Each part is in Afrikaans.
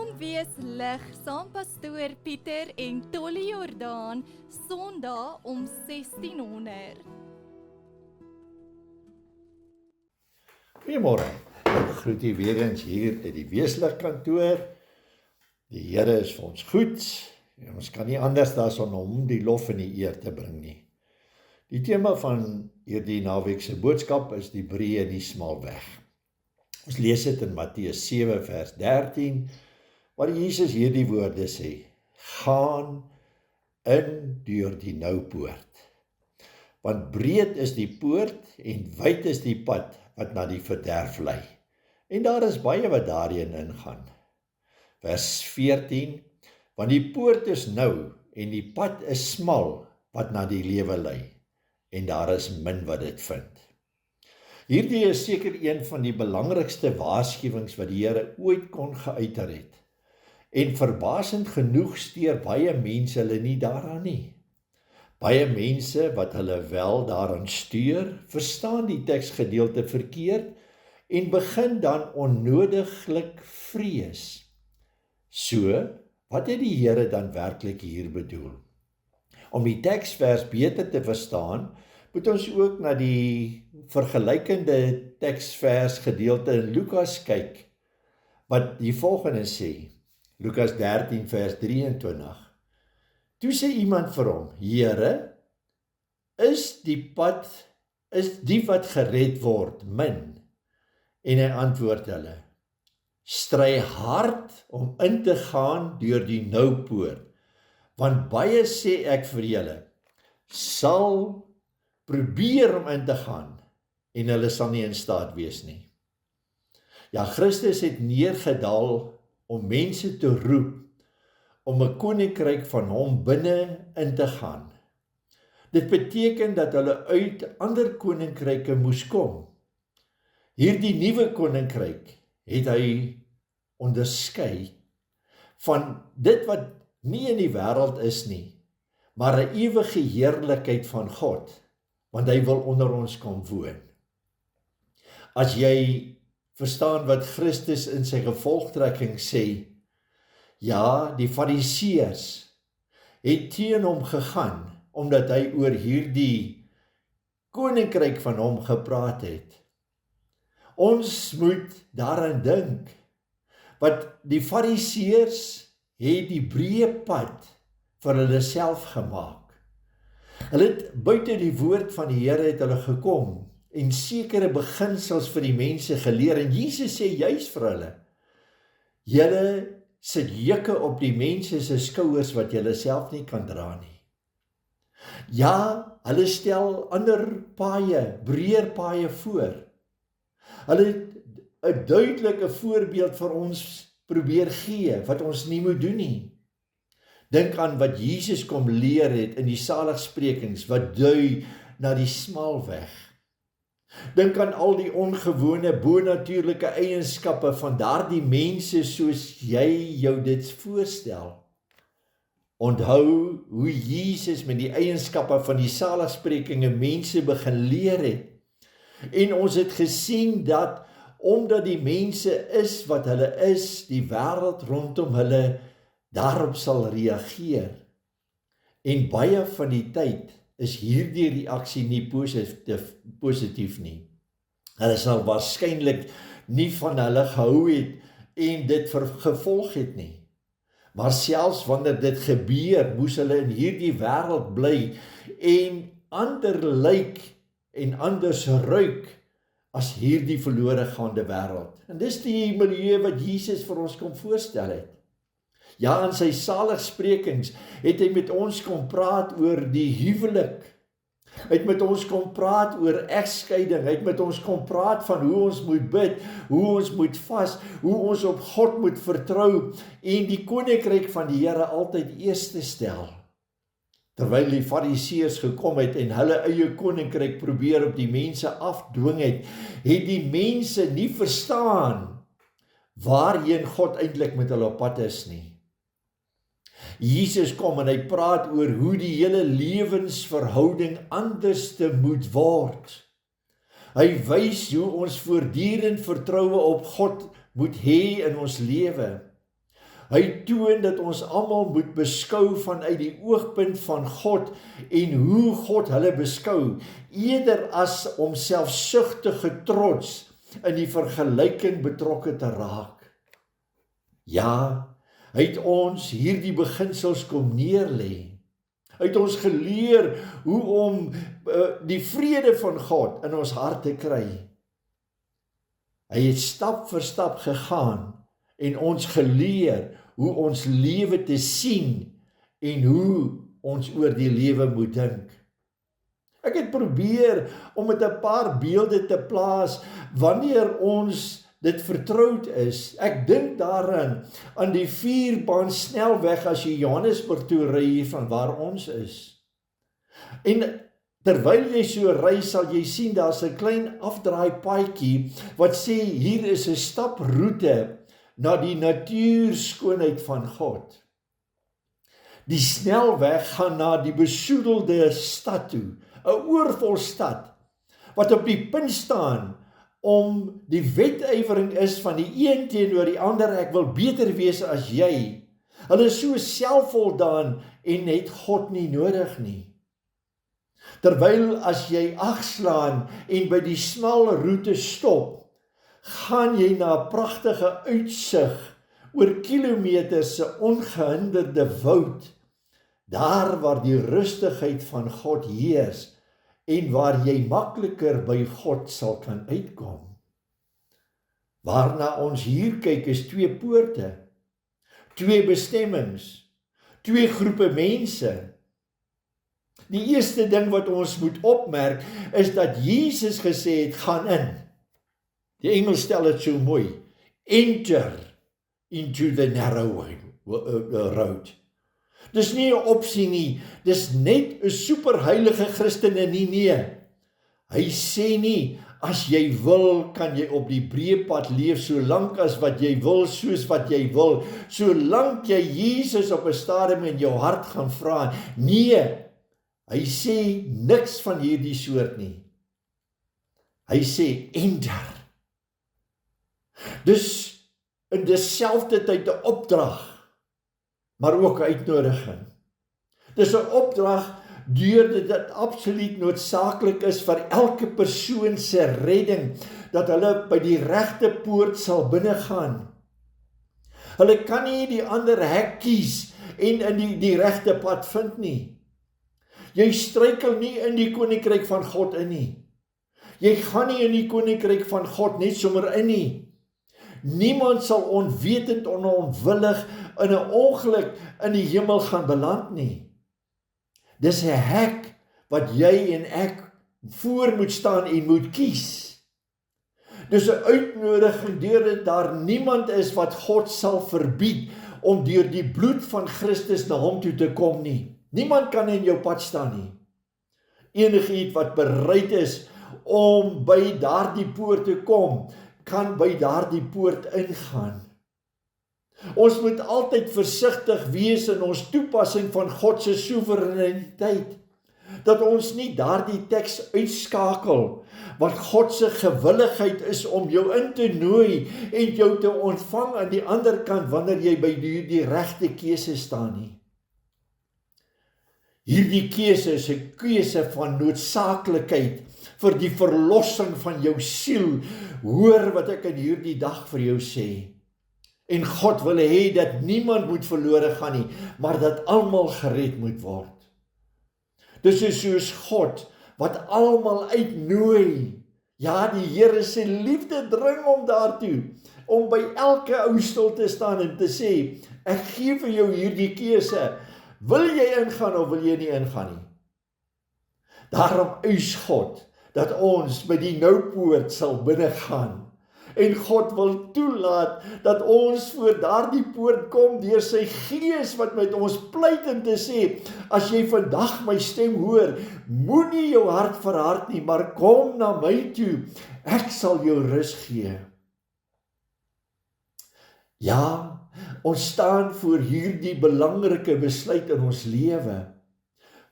Kom wees lig saam pastoor Pieter en Tolly Jordaan, Sondag om 1600. Goeiemôre, ek groet u weer eens hier uit die Weeslig kantoor. Die Here is vir ons goed, en ons kan nie anders as om hom die lof en die eer te bring nie. Die tema van hierdie naweek se boodskap is die breë en die smal weg. Ons lees dit in Matteus 7 vers 13, waar Jesus hierdie woorde sê: gaan in deur die nou poort. Want breed is die poort en wyd is die pad wat na die verderf lei. En daar is baie wat daarin ingaan. Vers 14, want die poort is nou en die pad is smal wat na die lewe lei. En daar is min wat dit vind. Hierdie is seker een van die belangrikste waarskuwings wat die Here ooit kon geuiter het. En verbasend genoeg steur baie mense hulle nie daaraan nie. Baie mense wat hulle wel daaraan steur, verstaan die teksgedeelte verkeerd en begin dan onnodiglik vrees. So, wat het die Here dan werklik hier bedoel? Om die teksvers beter te verstaan, moet ons ook na die vergelykende teksvers gedeelte in Lukas kyk, wat die volgende sê. Lukas 13 vers 23. Toe sê iemand vir hom: Here, is die wat gered word min? En hy antwoord hulle: stry hard om in te gaan deur die nou poort, want baie sê ek vir julle, sal probeer om in te gaan, en hulle sal nie in staat wees nie. Ja, Christus het neergedaal om mense te roep, om 'n koninkryk van hom binne in te gaan. Dit beteken dat hulle uit ander koninkryke moes kom. Hierdie nuwe koninkryk het hy onderskei van dit wat nie in die wêreld is nie, maar 'n ewige heerlikheid van God, want hy wil onder ons kom woon. As jy verstaan wat Christus in sy gevolgtrekking sê, ja, die Fariseërs het teen hom gegaan, omdat hy oor hierdie koninkryk van hom gepraat het. Ons moet daaraan dink, wat die Fariseërs het die breë pad vir hulle self gemaak. Hulle het buite die woord van die Here het hulle gekom, en sekere beginsels vir die mense geleer, en Jesus sê juis vir hulle, julle sit jukke op die mense se skouers wat julle self nie kan dra nie. Ja, hulle stel ander paaie, breër paaie voor. Hulle het 'n duidelike voorbeeld vir ons probeer gee, wat ons nie moet doen nie. Dink aan wat Jesus kom leer het in die saligsprekings, wat dui na die smal weg. Dink aan al die ongewone, bonatuurlike eienskappe van daardie mense soos jy jou dit voorstel. Onthou hoe Jesus met die eienskappe van die saligsprekinge mense begin leer het. En ons het gesien dat, omdat die mense is wat hulle is, die wêreld rondom hulle daarop sal reageer. En baie van die tyd is hierdie reaksie nie positief nie. Hulle sal waarskynlik nie van hulle gehou het en dit gevolg het nie. Maar selfs wanneer dit gebeur, moes hulle in hierdie wêreld bly en ander lyk en anders ruik as hierdie verlore gaande wêreld. En dis die milieu wat Jesus vir ons kom voorstel het. Ja, in sy saligsprekings het hy met ons kom praat oor die huwelik. Hy het met ons kom praat oor egskeiding. Hy het met ons kom praat van hoe ons moet bid, hoe ons moet vas, hoe ons op God moet vertrou en die koninkryk van die Here altyd eerste stel. Terwyl die Fariseërs gekom het en hulle eie koninkryk probeer op die mense afdwing het, het die mense nie verstaan waarheen God eintlik met hulle op pad is nie. Jesus kom en hy praat oor hoe die hele lewensverhouding anders te moet word. Hy wys hoe ons voortdurend vertroue op God moet hê in ons lewe. Hy toon dat ons almal moet beskou vanuit die oogpunt van God en hoe God hulle beskou, eerder as om selfsugtige trots in die vergelyking betrokke te raak. Ja, hy het ons hierdie beginsels kom neerlê. Hy het ons geleer hoe om die vrede van God in ons hart te kry. Hy het stap vir stap gegaan en ons geleer hoe ons lewe te sien en hoe ons oor die lewe moet dink. Ek het probeer om met 'n paar beelde te plaas wanneer ons dit vertroud is. Ek dink daaraan aan die 4-baan snelweg as jy Johannesburg toe ry hier van waar ons is. En terwyl jy so ry, sal jy sien daar's 'n klein afdraai paadjie wat sê hier is 'n staproete na die natuurskoonheid van God. Die snelweg gaan na die besoedelde stad toe, 'n oorvol stad wat op die punt staan om die wedywering is van die een teenoor die ander. Ek wil beter wees as jy. Hulle is so selfvoldaan en het God nie nodig nie. Terwyl as jy agslaan en by die smal roete stop, gaan jy na 'n pragtige uitsig oor kilometers se ongehinderde woud, daar waar die rustigheid van God heers en waar jy makliker by God sal kan uitkom. Waarna ons hier kyk is 2 poorte, 2 bestemmings, 2 groepe mense. Die eerste ding wat ons moet opmerk is dat Jesus gesê het, gaan in. Die Engels stel dit so mooi, enter into the narrow road. Dis nie 'n opsie nie, dis net 'n superheilige Christene nie. Hy sê nie, as jy wil, kan jy op die breë pad leef, solank as wat jy wil, soos wat jy wil, solank jy Jesus op 'n stadium in jou hart gaan vra. Nee, hy sê niks van hierdie soort nie. Hy sê, enter. Dus in dieselfde tyd 'n opdrag, maar ook 'n uitnodiging. Dis 'n opdrag deurdat dit absoluut noodsaaklik is vir elke persoon se redding, dat hulle by die regte poort sal binnegaan. Hulle kan nie die ander hek kies en in die regte pad vind nie. Jy struikel nie in die koninkryk van God in nie. Jy gaan nie in die koninkryk van God net sommer in nie. Niemand sal onwetend en onwillig in 'n ongeluk in die hemel gaan beland nie. Dis 'n hek wat jy en ek voor moet staan en moet kies. Dis 'n uitnodiging deurdat daar niemand is wat God sal verbied om deur die bloed van Christus na hom toe te kom nie. Niemand kan in jou pad staan nie. Enigiemand wat bereid is om by daardie poort te kom, kan by daardie poort ingaan. Ons moet altyd versigtig wees in ons toepassing van God se soewereiniteit, dat ons nie daardie teks uitskakel, want God se gewilligheid is om jou in te nooi en jou te ontvang aan die ander kant wanneer jy by die regte keuse staan nie. Hierdie keuse is 'n keuse van noodsaaklikheid vir die verlossing van jou siel. Hoor wat ek in hierdie dag vir jou sê. En God wil hê dat niemand moet verlore gaan nie, maar dat almal gered moet word. Dis soos God wat almal uitnooi. Ja, die Here se liefde dring hom daartoe om by elke ou stil te staan en te sê, ek gee vir jou hierdie keuse. Wil jy ingaan of wil jy nie ingaan nie? Daarom eis God dat ons by die noupoort sal binnegaan. En God wil toelaat dat ons voor daardie poort kom deur sy Gees wat met ons pleit en te sê, as jy vandag my stem hoor, moenie jou hart verhard nie, maar kom na my toe, ek sal jou rus gee. Ja, ons staan voor hierdie belangrike besluit in ons lewe.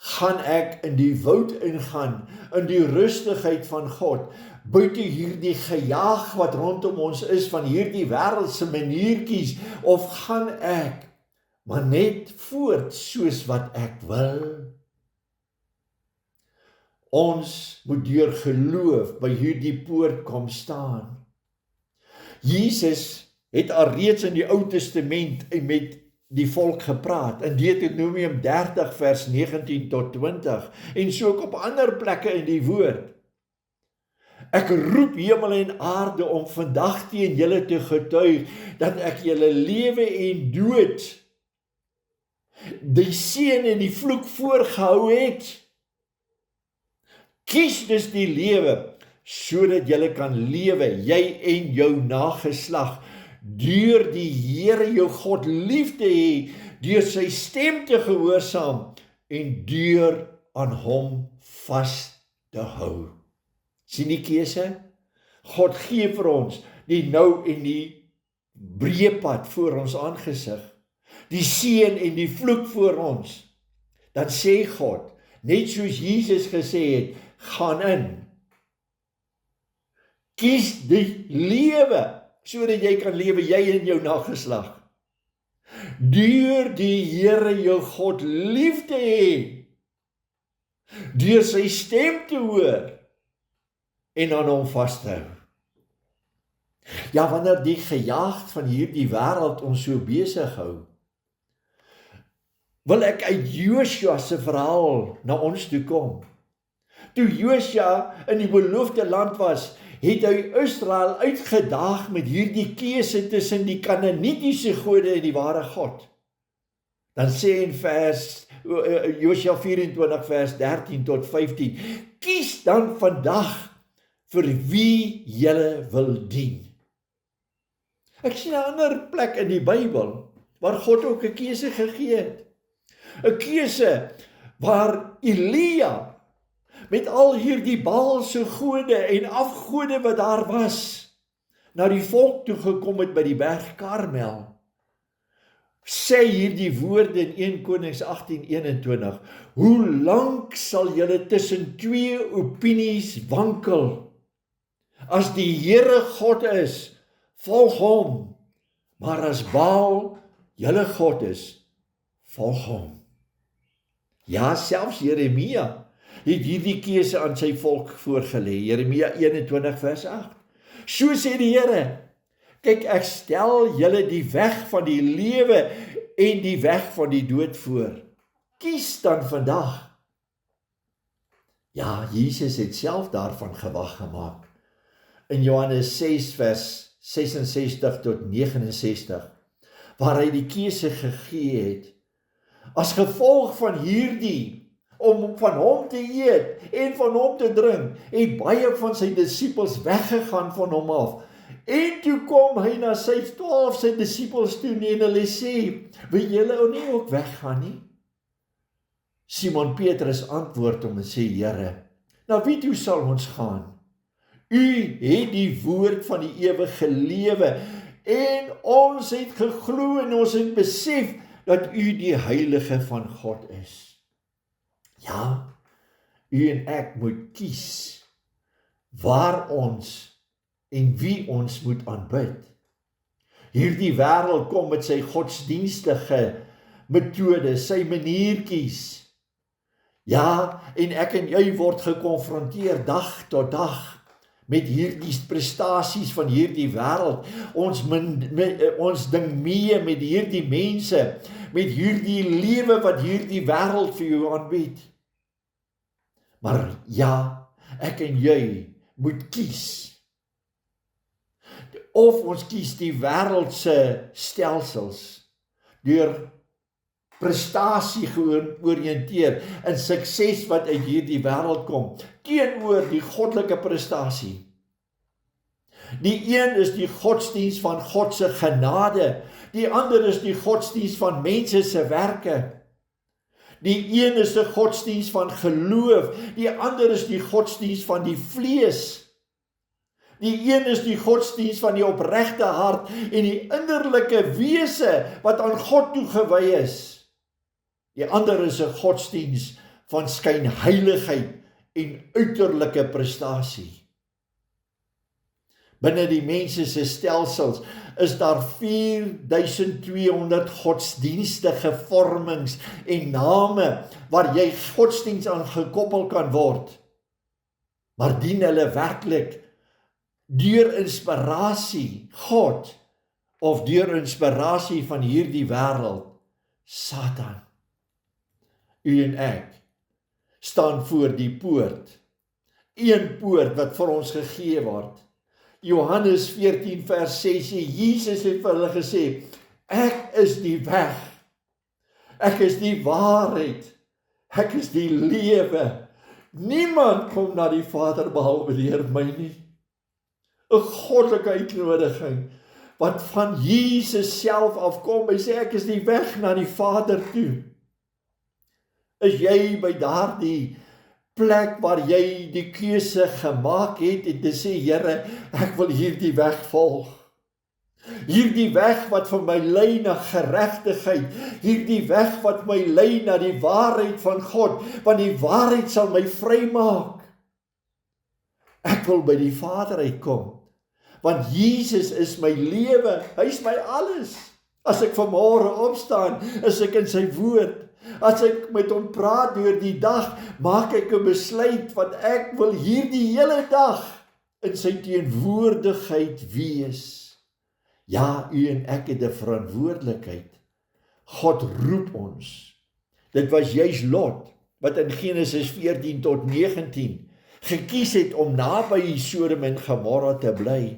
gaan ek in die woud ingaan, in die rustigheid van God, buite hierdie gejaag wat rondom ons is, van hierdie wêreldse maniertjies, of gaan ek maar net voort soos wat ek wil? Ons moet deur geloof by hierdie poort kom staan. Jesus het alreeds in die Ou Testament met die volk gepraat, in Deuteronomium 30 vers 19 tot 20, en so ook op ander plekke in die woord. Ek roep hemel en aarde om vandag teen julle te getuig, dat ek julle lewe en dood, die seën en die vloek voorgehou het. Kies dus die lewe, sodat julle kan lewe, jy en jou nageslag, deur die Here jou God lief te hê, deur sy stem te gehoorsaam, en deur aan hom vas te hou. Sien die keuse? God gee vir ons die nou en die breë pad voor ons aangesig, die seën en die vloek voor ons. Dan sê God, net soos Jesus gesê het, gaan in. Kies die lewe, sodat jy kan lewe, jy en jou nageslag. Deur die Here jou God lief te hê, deur sy stem te hoor, en aan hom vas te hou. Ja, wanneer die gejaag van hierdie wêreld ons so besig hou, wil ek uit Josua se verhaal na ons toe kom. Toe Josua in die beloofde land was, het hy Israel uitgedaag met hierdie keuse tussen die Kanaanitiese gode en die ware God. Dan sê in Josua 24 vers 13 tot 15, kies dan vandag vir wie julle wil dien. Ek sien 'n ander plek in die Bybel waar God ook 'n keuse gegee het. 'n Keuse waar Elia met al hierdie Baalse gode en afgode wat daar was, na die volk toe gekom het by die berg Karmel. Sê hierdie woorde in 1 Konings 18:21, hoe lank sal julle tussen twee opinies wankel? As die Here God is, volg hom, maar as Baal julle God is, volg hom. Ja, selfs Jeremia het hierdie keuse aan sy volk voorgelê, Jeremia 21 vers 8. So sê die Here, kyk, ek stel julle die weg van die lewe en die weg van die dood voor. Kies dan vandag. Ja, Jesus het self daarvan gewag gemaak. In Johannes 6 vers 66 tot 69, waar hy die keuse gegee het, as gevolg van hierdie, om van hom te eet en van hom te drink, het baie van sy disippels weggegaan van hom af. En toe kom hy na sy 12 sy disippels toe en hulle sê, wil julle nie ook weggaan nie? Simon Petrus antwoord hom en sê, Here, na wie toe sal ons gaan? U het die woord van die ewige lewe en ons het geglo en ons het besef dat u die heilige van God is. Ja, u en ek moet kies waar ons en wie ons moet aanbid. Hierdie wêreld kom met sy godsdienstige metodes, sy maniertjies. Ja, en ek en jy word gekonfronteer dag tot dag met hierdie prestasies van hierdie wêreld. Ons ding mee met hierdie mense, met hierdie lewe wat hierdie wêreld vir jou aanbied. Maar ja, ek en jy moet kies. Of ons kies die wêreldse stelsels, deur prestasie georiënteer en sukses wat uit hierdie wêreld kom, teenoor die goddelike prestasie. Die een is die godsdiens van God se genade, die ander is die godsdiens van mense se werke. Die een is 'n godsdiens van geloof, die ander is die godsdiens van die vlees. Die een is die godsdiens van die opregte hart en die innerlike wese wat aan God toegewy is. Die ander is 'n godsdiens van skynheiligheid en uiterlike prestasie. Binne die mense se stelsels is daar 4200 godsdienstige vormings en name waar jy godsdienst aan gekoppel kan word. Maar dien hulle werklik deur inspirasie God of deur inspirasie van hierdie wêreld, Satan? U en ek staan voor die poort. Een poort wat vir ons gegee word. Johannes 14 vers 6 sê, Jesus het vir hulle gesê, ek is die weg, ek is die waarheid, ek is die lewe. Niemand kom na die Vader behalwe deur my nie. 'n Goddelike uitnodiging wat van Jesus self afkom. Hy sê ek is die weg na die Vader toe. Is jy by daardie plek waar jy die keuse gemaak het en te sê, Here, ek wil hierdie weg volg. Hierdie weg wat vir my lei na geregtigheid, hierdie weg wat my lei na die waarheid van God, want die waarheid sal my vrymaak. Ek wil by die Vader uitkom, want Jesus is my lewe, hy is my alles. As ek vanmôre opstaan, is ek in sy woord. As ek met hom praat deur die dag, maak ek 'n besluit, want ek wil hierdie hele dag in sy teenwoordigheid wees. Ja, u en ek het 'n verantwoordelikheid. God roep ons. Dit was juis Lot, wat in Genesis 14 tot 19 gekies het om naby Sodom en Gomorra te bly.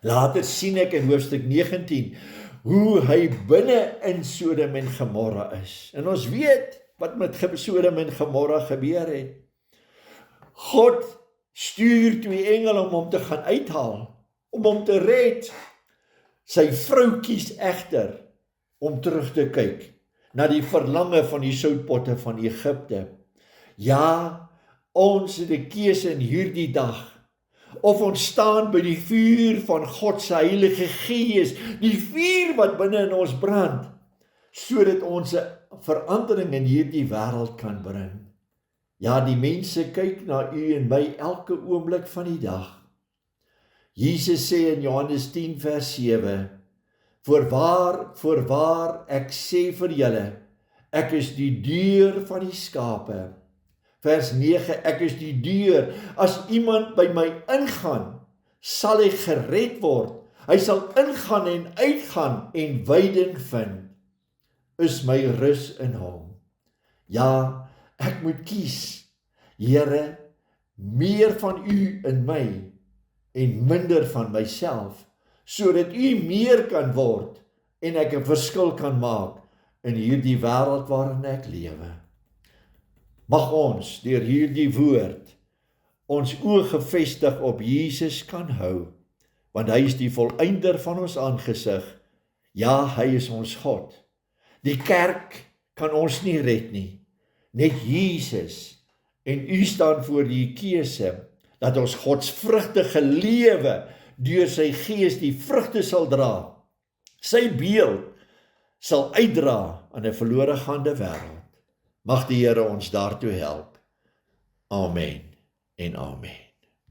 Later sien ek in hoofstuk 19, hoe hy binne in Sodom en Gomorra is. En ons weet wat met Sodom en Gomorra gebeur het. God stuur 2 engele om hom te gaan uithaal, om hom te red. Sy vrou kies egter om terug te kyk na die verlange van die soutpotte van Egipte. Ja, ons het 'n keuse in hierdie dag. Of ons staan by die vuur van God se Heilige Gees, die vuur wat binne in ons brand, sodat ons 'n verandering in hierdie wêreld kan bring. Ja, die mense kyk na u en my elke oomblik van die dag. Jesus sê in Johannes 10 vers 7, Voorwaar, ek sê vir julle, ek is die deur van die skape. Vers 9, ek is die deur. As iemand by my ingaan, sal hy gered word. Hy sal ingaan en uitgaan en veiding vind. Is my rus in hom. Ja, ek moet kies. Here, meer van u in my en minder van myself, sodat u meer kan word en ek 'n verskil kan maak in hierdie wêreld waarin ek lewe. Mag ons deur hierdie woord ons oë gefestig op Jesus kan hou, want hy is die volëinder van ons aangesig. Ja, hy is ons God. Die kerk kan ons nie red nie, net Jesus. En u staan voor die keuse dat ons godsvrugtige lewe deur sy Gees die vrugte sal dra. Sy beeld sal uitdra aan 'n verlore gaande wêreld. Mag die Here ons daartoe help. Amen en amen.